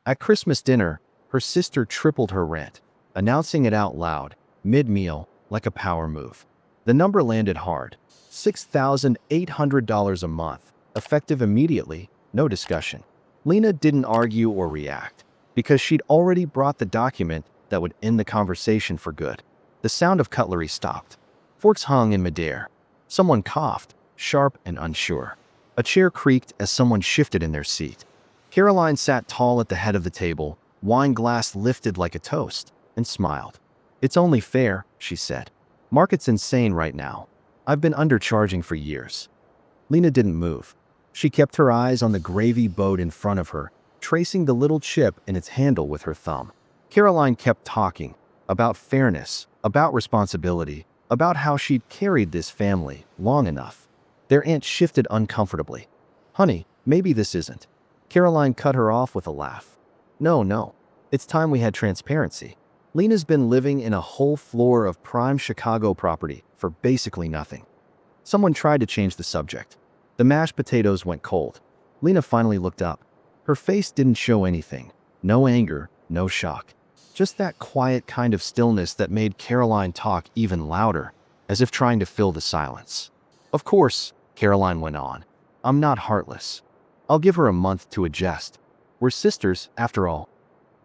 At Christmas dinner, her sister tripled her rent, announcing it out loud, mid-meal, like a power move. The number landed hard, $6,800 a month, effective immediately, no discussion. Lena didn't argue or react, because she'd already brought the document that would end the conversation for good. The sound of cutlery stopped. Forks hung in midair. Someone coughed, sharp and unsure. A chair creaked as someone shifted in their seat. Caroline sat tall at the head of the table, wine glass lifted like a toast, and smiled. "It's only fair," she said. "Market's insane right now. I've been undercharging for years." Lena didn't move. She kept her eyes on the gravy boat in front of her, tracing the little chip in its handle with her thumb. Caroline kept talking about fairness, about responsibility, about how she'd carried this family long enough. Their aunt shifted uncomfortably. "Honey, maybe this isn't." Caroline cut her off with a laugh. No. It's time we had transparency. Lena's been living in a whole floor of prime Chicago property for basically nothing." Someone tried to change the subject. The mashed potatoes went cold. Lena finally looked up. Her face didn't show anything. No anger, no shock. Just that quiet kind of stillness that made Caroline talk even louder, as if trying to fill the silence. "Of course," Caroline went on, "I'm not heartless. I'll give her a month to adjust. We're sisters, after all."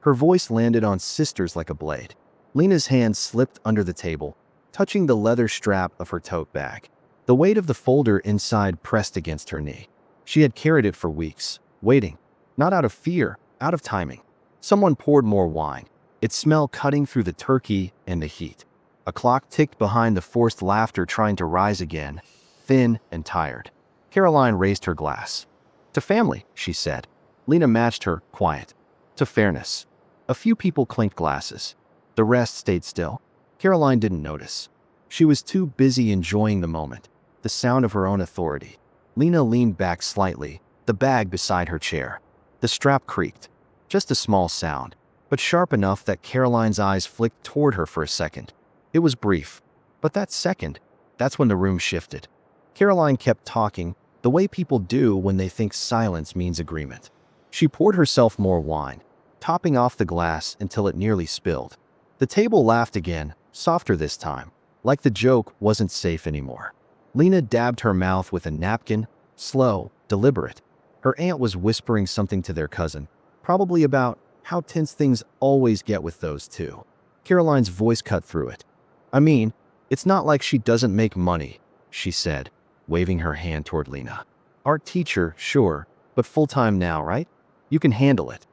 Her voice landed on sisters like a blade. Lena's hand slipped under the table, touching the leather strap of her tote bag. The weight of the folder inside pressed against her knee. She had carried it for weeks, waiting. Not out of fear, out of timing. Someone poured more wine, its smell cutting through the turkey and the heat. A clock ticked behind the forced laughter trying to rise again, thin and tired. Caroline raised her glass. "To family," she said. Lena matched her, quiet. "To fairness." A few people clinked glasses. The rest stayed still. Caroline didn't notice. She was too busy enjoying the moment, the sound of her own authority. Lena leaned back slightly, the bag beside her chair. The strap creaked. Just a small sound, but sharp enough that Caroline's eyes flicked toward her for a second. It was brief, but that second, that's when the room shifted. Caroline kept talking, the way people do when they think silence means agreement. She poured herself more wine, topping off the glass until it nearly spilled. The table laughed again, softer this time, like the joke wasn't safe anymore. Lena dabbed her mouth with a napkin, slow, deliberate. Her aunt was whispering something to their cousin, probably about how tense things always get with those two. Caroline's voice cut through it. "I mean, it's not like she doesn't make money," she said, waving her hand toward Lena. "Art teacher, sure, but full-time now, right? You can handle it."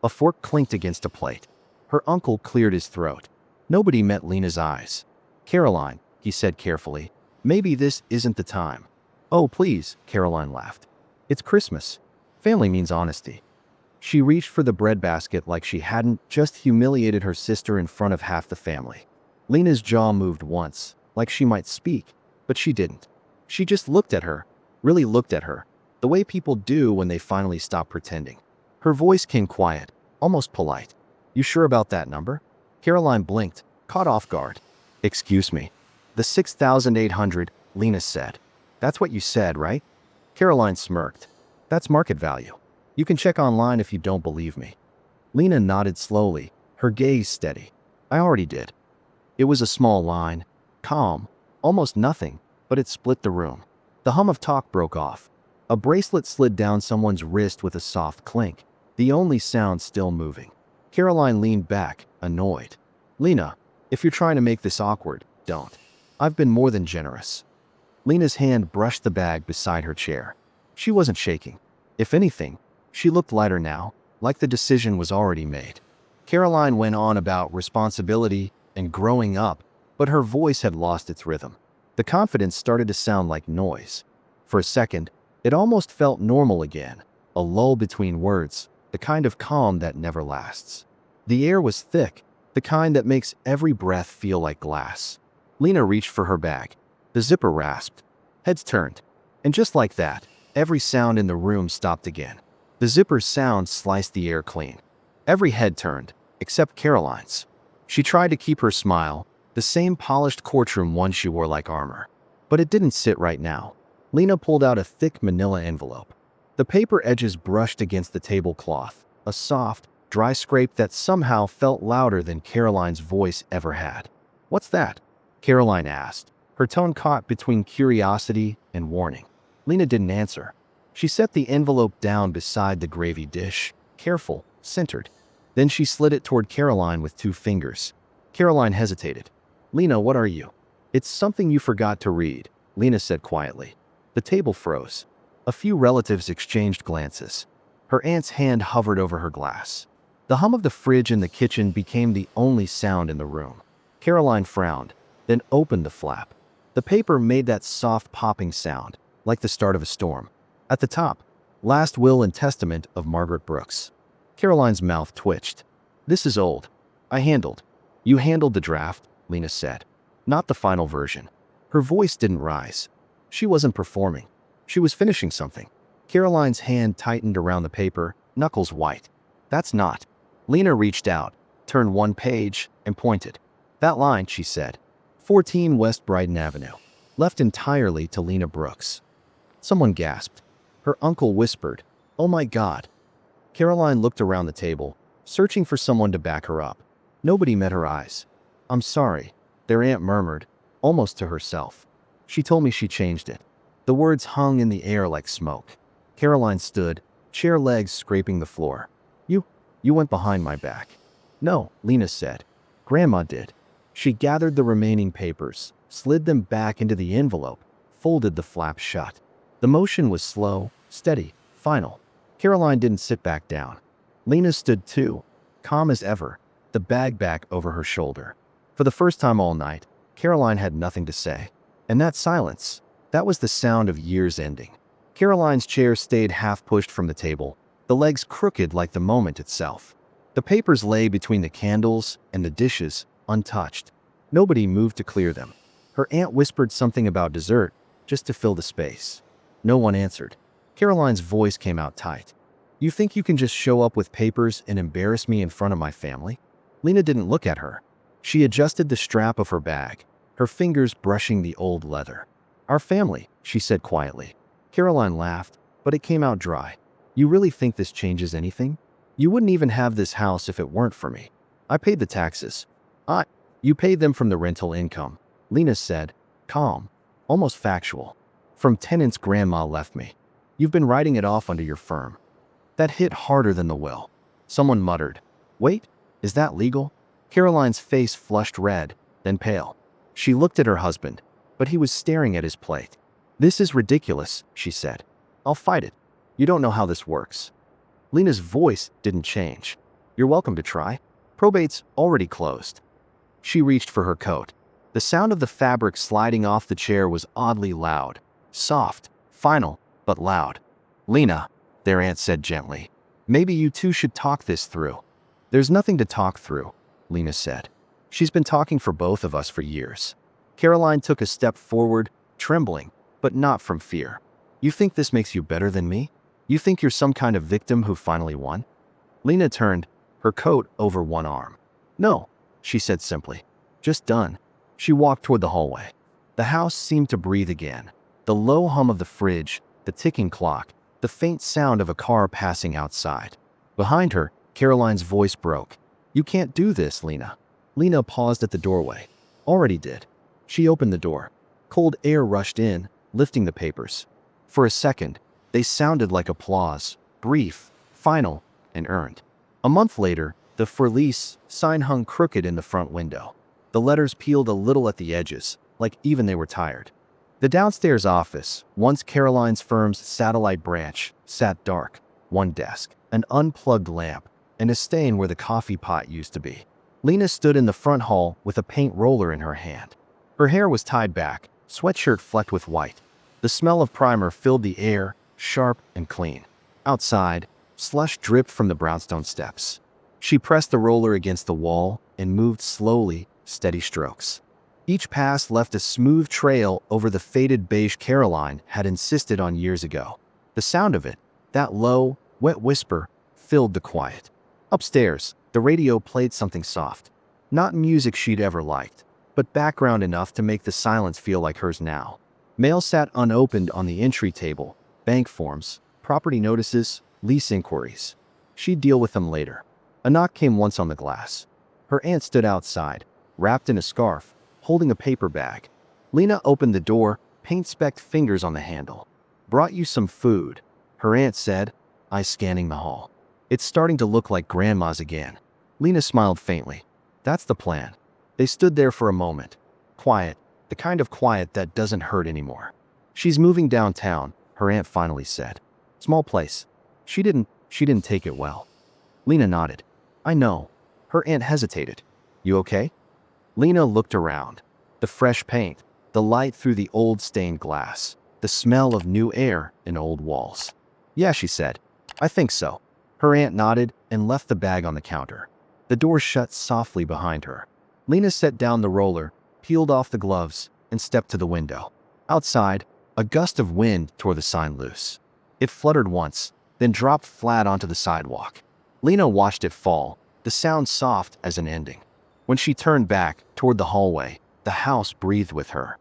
A fork clinked against a plate. Her uncle cleared his throat. Nobody met Lena's eyes. "Caroline," he said carefully, "maybe this isn't the time." "Oh, please," Caroline laughed. "It's Christmas. Family means honesty." She reached for the breadbasket like she hadn't just humiliated her sister in front of half the family. Lena's jaw moved once, like she might speak, but she didn't. She just looked at her, really looked at her, the way people do when they finally stop pretending. Her voice came quiet, almost polite. "You sure about that number?" Caroline blinked, caught off guard. "Excuse me." "The 6,800, Lena said. "That's what you said, right?" Caroline smirked. "That's market value. You can check online if you don't believe me." Lena nodded slowly, her gaze steady. "I already did." It was a small line, calm, almost nothing, but it split the room. The hum of talk broke off. A bracelet slid down someone's wrist with a soft clink, the only sound still moving. Caroline leaned back, annoyed. "Lena, if you're trying to make this awkward, don't. I've been more than generous." Lena's hand brushed the bag beside her chair. She wasn't shaking. If anything, she looked lighter now, like the decision was already made. Caroline went on about responsibility and growing up, but her voice had lost its rhythm. The confidence started to sound like noise. For a second, it almost felt normal again, a lull between words, the kind of calm that never lasts. The air was thick, the kind that makes every breath feel like glass. Lena reached for her bag. The zipper rasped. Heads turned. And just like that, every sound in the room stopped again. The zipper's sound sliced the air clean. Every head turned, except Caroline's. She tried to keep her smile, the same polished courtroom one she wore like armor. But it didn't sit right now. Lena pulled out a thick manila envelope. The paper edges brushed against the tablecloth, a soft, dry scrape that somehow felt louder than Caroline's voice ever had. "What's that?" Caroline asked, her tone caught between curiosity and warning. Lena didn't answer. She set the envelope down beside the gravy dish, careful, centered. Then she slid it toward Caroline with 2 fingers. Caroline hesitated. "Lena, what are you?" "It's something you forgot to read," Lena said quietly. The table froze. A few relatives exchanged glances. Her aunt's hand hovered over her glass. The hum of the fridge in the kitchen became the only sound in the room. Caroline frowned, then opened the flap. The paper made that soft popping sound, like the start of a storm. At the top, "Last Will and Testament of Margaret Brooks." Caroline's mouth twitched. "This is old. I handled." "You handled the draft," Lena said. "Not the final version." Her voice didn't rise. She wasn't performing. She was finishing something. Caroline's hand tightened around the paper, knuckles white. "That's not." Lena reached out, turned 1 page, and pointed. "That line," she said. 14 West Brighton Avenue. Left entirely to Lena Brooks. Someone gasped. Her uncle whispered, "Oh my God." Caroline looked around the table, searching for someone to back her up. Nobody met her eyes. "I'm sorry," their aunt murmured, almost to herself. "She told me she changed it." The words hung in the air like smoke. Caroline stood, chair legs scraping the floor. You went behind my back." "No," Lena said. "Grandma did." She gathered the remaining papers, slid them back into the envelope, folded the flap shut. The motion was slow, steady, final. Caroline didn't sit back down. Lena stood too, calm as ever, the bag back over her shoulder. For the first time all night, Caroline had nothing to say. And that silence, that was the sound of years ending. Caroline's chair stayed half pushed from the table, the legs crooked like the moment itself. The papers lay between the candles and the dishes, untouched. Nobody moved to clear them. Her aunt whispered something about dessert, just to fill the space. No one answered. Caroline's voice came out tight. "You think you can just show up with papers and embarrass me in front of my family?" Lena didn't look at her. She adjusted the strap of her bag, her fingers brushing the old leather. "Our family," she said quietly. Caroline laughed, but it came out dry. "You really think this changes anything? You wouldn't even have this house if it weren't for me. I paid the taxes." You paid them from the rental income," Lena said, calm, almost factual. "From tenants Grandma left me. You've been writing it off under your firm." That hit harder than the will. Someone muttered, "Wait, is that legal?" Caroline's face flushed red, then pale. She looked at her husband, but he was staring at his plate. "This is ridiculous," she said. "I'll fight it. You don't know how this works." Lena's voice didn't change. "You're welcome to try. Probate's already closed." She reached for her coat. The sound of the fabric sliding off the chair was oddly loud. Soft, final, but loud. "Lena," their aunt said gently, "maybe you two should talk this through." "There's nothing to talk through," Lena said. "She's been talking for both of us for years." Caroline took a step forward, trembling, but not from fear. "You think this makes you better than me? You think you're some kind of victim who finally won?" Lena turned, her coat over one arm. "No," she said simply. "Just done." She walked toward the hallway. The house seemed to breathe again. The low hum of the fridge, the ticking clock, the faint sound of a car passing outside. Behind her, Caroline's voice broke. "You can't do this, Lena." Lena paused at the doorway. Already did. She opened the door. Cold air rushed in, lifting the papers. For a second, they sounded like applause, brief, final, and earned. A month later, the For Lease sign hung crooked in the front window. The letters peeled a little at the edges, like even they were tired. The downstairs office, once Caroline's firm's satellite branch, sat dark. One desk, an unplugged lamp, and a stain where the coffee pot used to be. Lena stood in the front hall with a paint roller in her hand. Her hair was tied back, sweatshirt flecked with white. The smell of primer filled the air, sharp and clean. Outside, slush dripped from the brownstone steps. She pressed the roller against the wall and moved slowly, steady strokes. Each pass left a smooth trail over the faded beige Caroline had insisted on years ago. The sound of it, that low, wet whisper, filled the quiet. Upstairs, the radio played something soft. Not music she'd ever liked, but background enough to make the silence feel like hers now. Mail sat unopened on the entry table, bank forms, property notices, lease inquiries. She'd deal with them later. A knock came once on the glass. Her aunt stood outside, wrapped in a scarf, holding a paper bag. Lena opened the door, paint-specked fingers on the handle. "Brought you some food," her aunt said, eyes scanning the hall. "It's starting to look like Grandma's again." Lena smiled faintly. "That's the plan." They stood there for a moment. Quiet, the kind of quiet that doesn't hurt anymore. "She's moving downtown," her aunt finally said. "Small place. She didn't take it well." Lena nodded. "I know." Her aunt hesitated. "You okay?" Lena looked around. The fresh paint, the light through the old stained glass, the smell of new air in old walls. "Yeah," she said. "I think so." Her aunt nodded and left the bag on the counter. The door shut softly behind her. Lena set down the roller, peeled off the gloves, and stepped to the window. Outside, a gust of wind tore the sign loose. It fluttered once, then dropped flat onto the sidewalk. Lena watched it fall, the sound soft as an ending. When she turned back toward the hallway, the house breathed with her.